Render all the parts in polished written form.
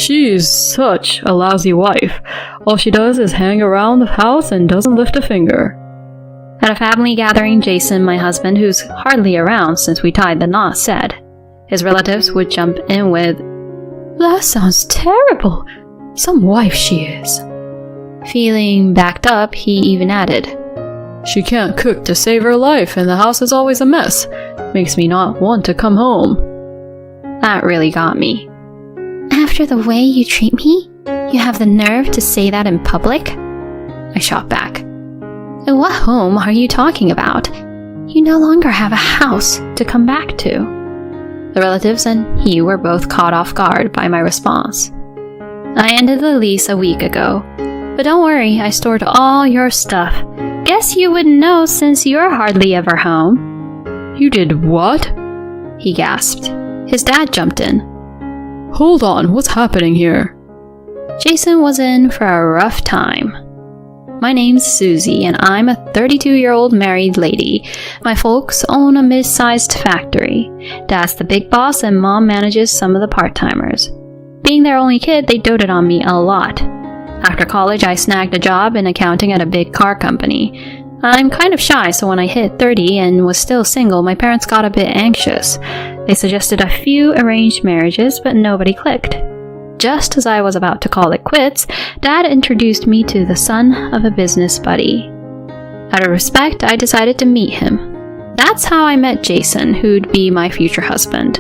She's such a lousy wife. All she does is hang around the house and doesn't lift a finger. At a family gathering, Jason, my husband, who's hardly around since we tied the knot, said. His relatives would jump in with, "That sounds terrible. Some wife she is." Feeling backed up, he even added, "She can't cook to save her life and the house is always a mess. Makes me not want to come home." That really got me. "After the way you treat me, you have the nerve to say that in public?" I shot back. "What home are you talking about? You no longer have a house to come back to." The relatives and he were both caught off guard by my response. "I ended the lease a week ago. But don't worry, I stored all your stuff. Guess you wouldn't know since you're hardly ever home." "You did what?" he gasped. His dad jumped in. "Hold on, what's happening here?" Jason was in for a rough time. "My name's Susie, and I'm a 32-year-old married lady. My folks own a mid-sized factory. Dad's the big boss, and Mom manages some of the part-timers. Being their only kid, they doted on me a lot. After college, I snagged a job in accounting at a big car company. I'm kind of shy, so when I hit 30 and was still single, my parents got a bit anxious. They suggested a few arranged marriages, but nobody clicked. Just as I was about to call it quits, Dad introduced me to the son of a business buddy. Out of respect, I decided to meet him. That's how I met Jason, who'd be my future husband.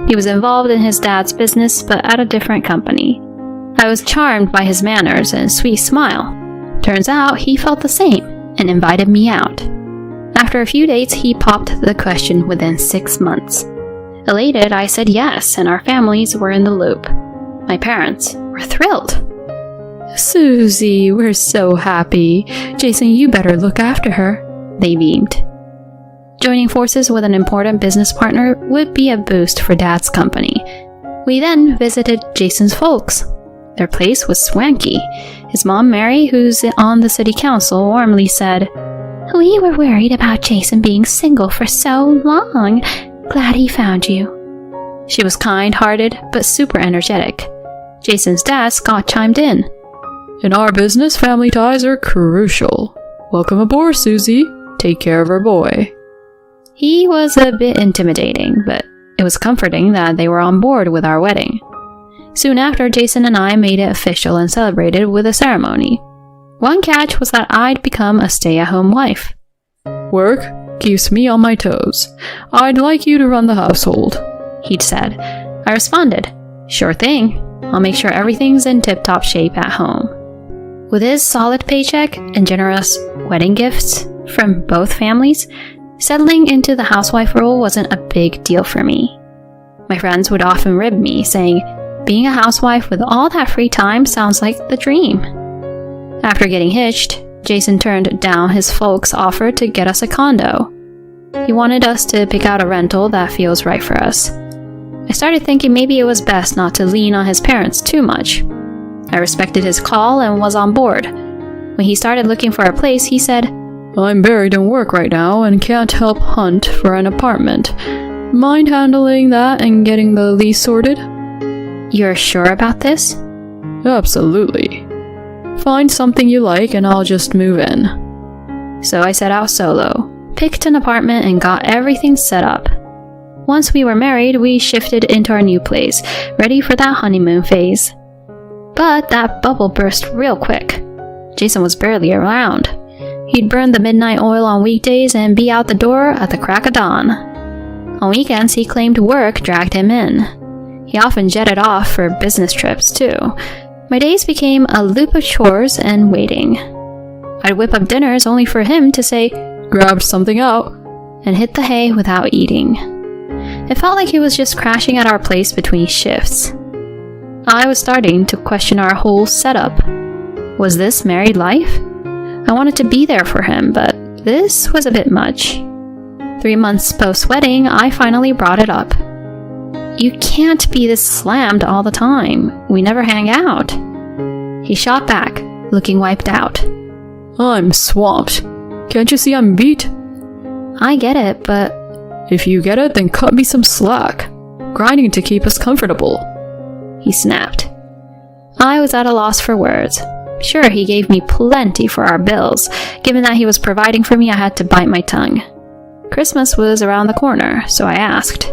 He was involved in his dad's business, but at a different company. I was charmed by his manners and sweet smile. Turns out he felt the same and invited me out. After a few dates, he popped the question within 6 months. Elated, I said yes, and our families were in the loop. My parents were thrilled. "Susie, we're so happy. Jason, you better look after her," they beamed. Joining forces with an important business partner would be a boost for Dad's company. We then visited Jason's folks. Their place was swanky. His mom, Mary, who's on the city council, warmly said, "We were worried about Jason being single for so long. Glad he found you." She was kind-hearted, but super energetic. Jason's dad, Scott, chimed in. "In our business, family ties are crucial. Welcome aboard, Susie. Take care of our boy." He was a bit intimidating, but it was comforting that they were on board with our wedding. Soon after, Jason and I made it official and celebrated with a ceremony. One catch was that I'd become a stay-at-home wife. "Work keeps me on my toes. I'd like you to run the household," he'd said. I responded, "Sure thing. I'll make sure everything's in tip-top shape at home." With his solid paycheck and generous wedding gifts from both families, settling into the housewife role wasn't a big deal for me. My friends would often rib me, saying, "Being a housewife with all that free time sounds like the dream." After getting hitched, Jason turned down his folks' offer to get us a condo. He wanted us to pick out a rental that feels right for us. I started thinking maybe it was best not to lean on his parents too much. I respected his call and was on board. When he started looking for a place, he said, "I'm buried in work right now and can't help hunt for an apartment. Mind handling that and getting the lease sorted?" "You're sure about this?" "Absolutely. Find something you like and I'll just move in." So I set out solo, picked an apartment and got everything set up. Once we were married, we shifted into our new place, ready for that honeymoon phase. But that bubble burst real quick. Jason was barely around. He'd burn the midnight oil on weekdays and be out the door at the crack of dawn. On weekends, he claimed work dragged him in. He often jetted off for business trips, too. My days became a loop of chores and waiting. I'd whip up dinners only for him to say, "Grabbed something out," and hit the hay without eating. It felt like he was just crashing at our place between shifts. I was starting to question our whole setup. Was this married life? I wanted to be there for him, but this was a bit much. 3 months post-wedding, I finally brought it up. "You can't be this slammed all the time. We never hang out." He shot back, looking wiped out. "I'm swamped. Can't you see I'm beat?" "I get it, but..." "If you get it, then cut me some slack. Grinding to keep us comfortable," he snapped. I was at a loss for words. Sure, he gave me plenty for our bills. Given that he was providing for me, I had to bite my tongue. Christmas was around the corner, so I asked,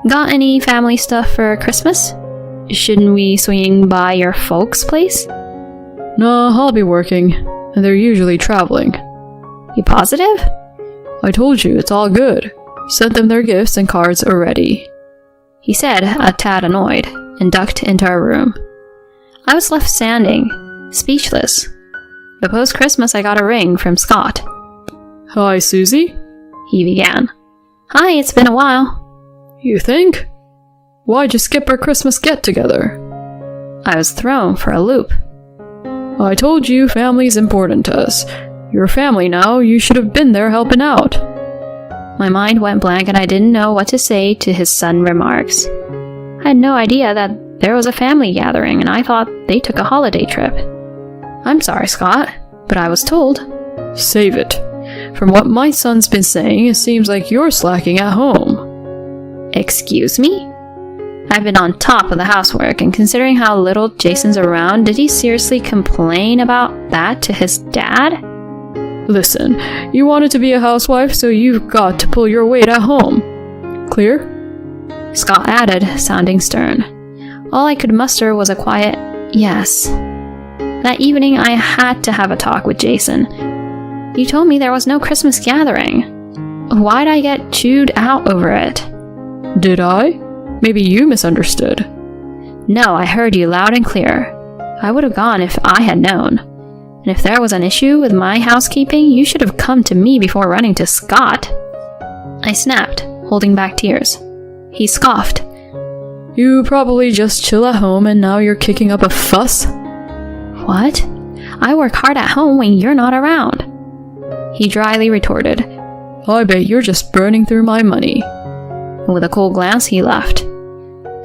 "Got any family stuff for Christmas? Shouldn't we swing by your folks' place?" No, I'll be working, and they're usually traveling. You positive? I told you, it's all good. Sent them their gifts and cards already. He said, a tad annoyed, and ducked into our room. I was left standing, speechless. But post-Christmas I got a ring from Scott. Hi, Susie? He began. Hi, it's been a while. You think? Why'd you skip our Christmas get-together? I was thrown for a loop. I told you family's important to us. You're family now, you should have been there helping out. My mind went blank and I didn't know what to say to his sudden remarks. I had no idea that there was a family gathering and I thought they took a holiday trip. I'm sorry, Scott, but I was told. Save it. From what my son's been saying, it seems like you're slacking at home. Excuse me? I've been on top of the housework, and considering how little Jason's around, did he seriously complain about that to his dad? Listen, you wanted to be a housewife, so you've got to pull your weight at home. Clear? Scott added, sounding stern. All I could muster was a quiet yes. That evening, I had to have a talk with Jason. You told me there was no Christmas gathering. Why'd I get chewed out over it? Did I? Maybe you misunderstood. No, I heard you loud and clear. I would have gone if I had known. And if there was an issue with my housekeeping, you should have come to me before running to Scott. I snapped, holding back tears. He scoffed. You probably just chill at home and now you're kicking up a fuss? What? I work hard at home when you're not around. He dryly retorted. I bet you're just burning through my money. And with a cold glance, he left.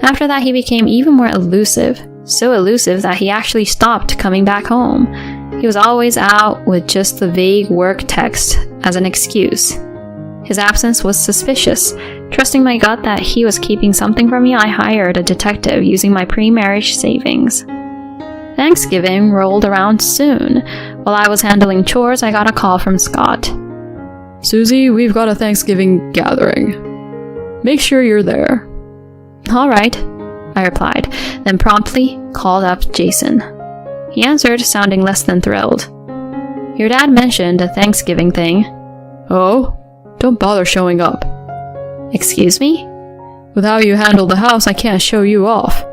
After that, he became even more elusive. So elusive that he actually stopped coming back home. He was always out with just the vague work text as an excuse. His absence was suspicious. Trusting my gut that he was keeping something from me, I hired a detective using my pre-marriage savings. Thanksgiving rolled around soon. While I was handling chores, I got a call from Scott. Susie, we've got a Thanksgiving gathering. Make sure you're there. All right, I replied, then promptly called up Jason. He answered, sounding less than thrilled. Your dad mentioned a Thanksgiving thing. Oh? Don't bother showing up. Excuse me? With how you handle the house, I can't show you off.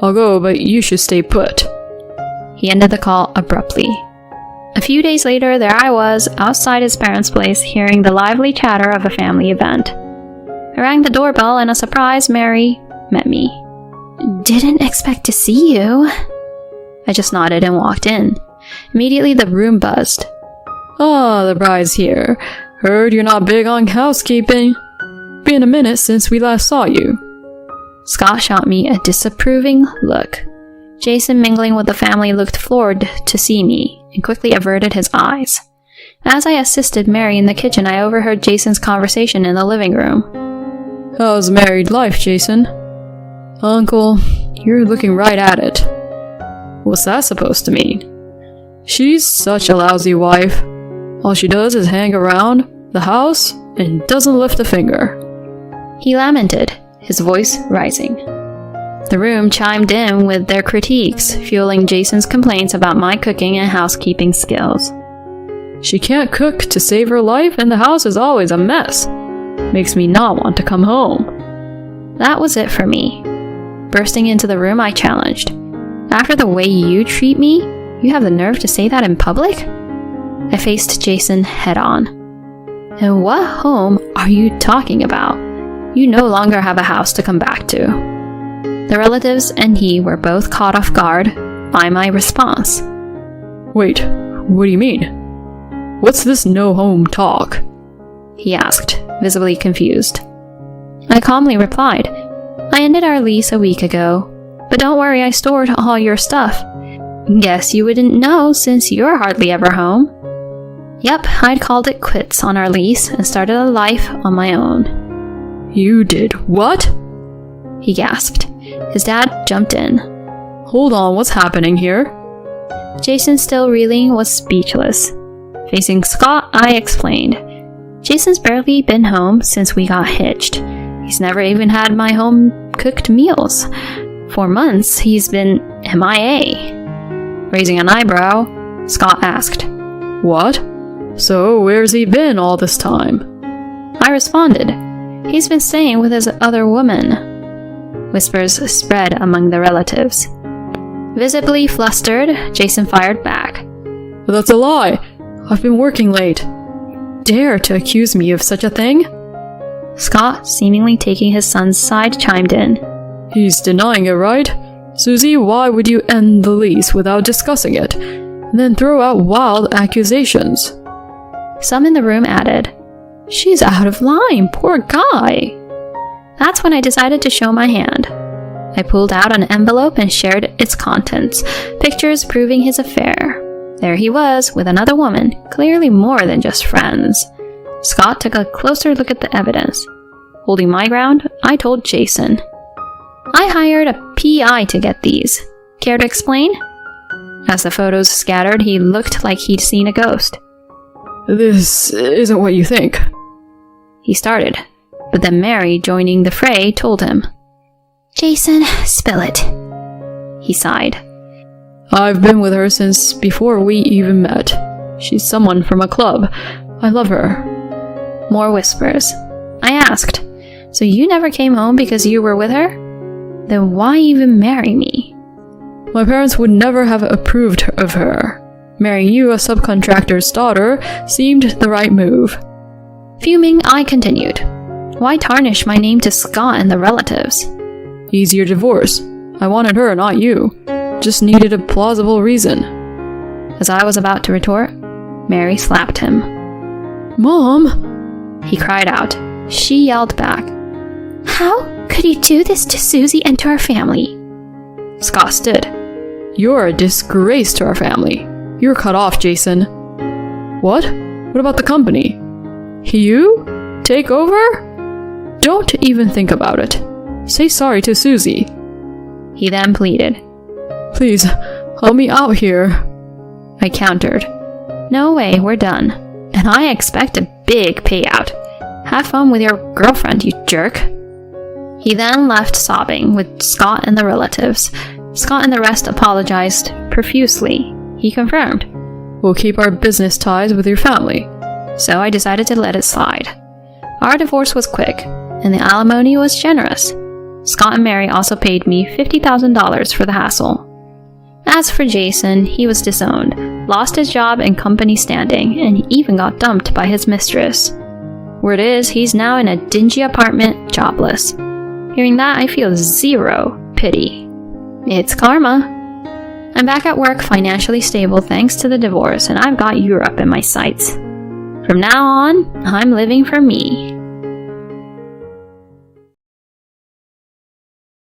I'll go, but you should stay put. He ended the call abruptly. A few days later, there I was, outside his parents' place, hearing the lively chatter of a family event. I rang the doorbell, and a surprised Mary met me. Didn't expect to see you. I just nodded and walked in. Immediately, the room buzzed. Ah, the bride's here. Heard you're not big on housekeeping. Been a minute since we last saw you. Scott shot me a disapproving look. Jason, mingling with the family, looked floored to see me and quickly averted his eyes. As I assisted Mary in the kitchen, I overheard Jason's conversation in the living room. How's married life, Jason? Uncle, you're looking right at it. What's that supposed to mean? She's such a lousy wife. All she does is hang around the house and doesn't lift a finger. He lamented, his voice rising. The room chimed in with their critiques, fueling Jason's complaints about my cooking and housekeeping skills. She can't cook to save her life, and the house is always a mess. Makes me not want to come home. That was it for me. Bursting into the room, I challenged. After the way you treat me, you have the nerve to say that in public? I faced Jason head on. And what home are you talking about? You no longer have a house to come back to. The relatives and he were both caught off guard by my response. Wait, what do you mean? What's this no-home talk? He asked, visibly confused. I calmly replied, I ended our lease a week ago, but don't worry, I stored all your stuff. Guess you wouldn't know since you're hardly ever home. Yep, I'd called it quits on our lease and started a life on my own. You did what? He gasped. His dad jumped in. Hold on, what's happening here? Jason, still reeling, was speechless. Facing Scott, I explained. Jason's barely been home since we got hitched. He's never even had my home-cooked meals. For months, he's been MIA. Raising an eyebrow, Scott asked, What? So where's he been all this time? I responded, He's been staying with his other woman. Whispers spread among the relatives. Visibly flustered, Jason fired back. That's a lie. I've been working late. Dare to accuse me of such a thing? Scott, seemingly taking his son's side, chimed in. He's denying it, right? Susie, why would you end the lease without discussing it, and then throw out wild accusations? Some in the room added, She's out of line, poor guy. That's when I decided to show my hand. I pulled out an envelope and shared its contents, pictures proving his affair. There he was, with another woman, clearly more than just friends. Scott took a closer look at the evidence. Holding my ground, I told Jason. I hired a PI to get these. Care to explain? As the photos scattered, he looked like he'd seen a ghost. This isn't what you think. He started, but then Mary, joining the fray, told him. Jason, spill it. He sighed. I've been with her since before we even met. She's someone from a club. I love her. More whispers. I asked, So you never came home because you were with her? Then why even marry me? My parents would never have approved of her. Marrying you, a subcontractor's daughter, seemed the right move. Fuming, I continued. Why tarnish my name to Scott and the relatives? Easier divorce. I wanted her, not you. Just needed a plausible reason. As I was about to retort, Mary slapped him. Mom! He cried out. She yelled back. How could you do this to Susie and to our family? Scott stood. You're a disgrace to our family. You're cut off, Jason. What? What about the company? You? Take over? Don't even think about it. Say sorry to Susie. He then pleaded. Please, help me out here. I countered. No way, we're done. And I expect a big payout. Have fun with your girlfriend, you jerk. He then left sobbing with Scott and the relatives. Scott and the rest apologized profusely. He confirmed. We'll keep our business ties with your family. So I decided to let it slide. Our divorce was quick, and the alimony was generous. Scott and Mary also paid me $50,000 for the hassle. As for Jason, he was disowned, lost his job and company standing, and he even got dumped by his mistress. Word is, he's now in a dingy apartment, jobless. Hearing that, I feel zero pity. It's karma. I'm back at work, financially stable thanks to the divorce, and I've got Europe in my sights. From now on, I'm living for me.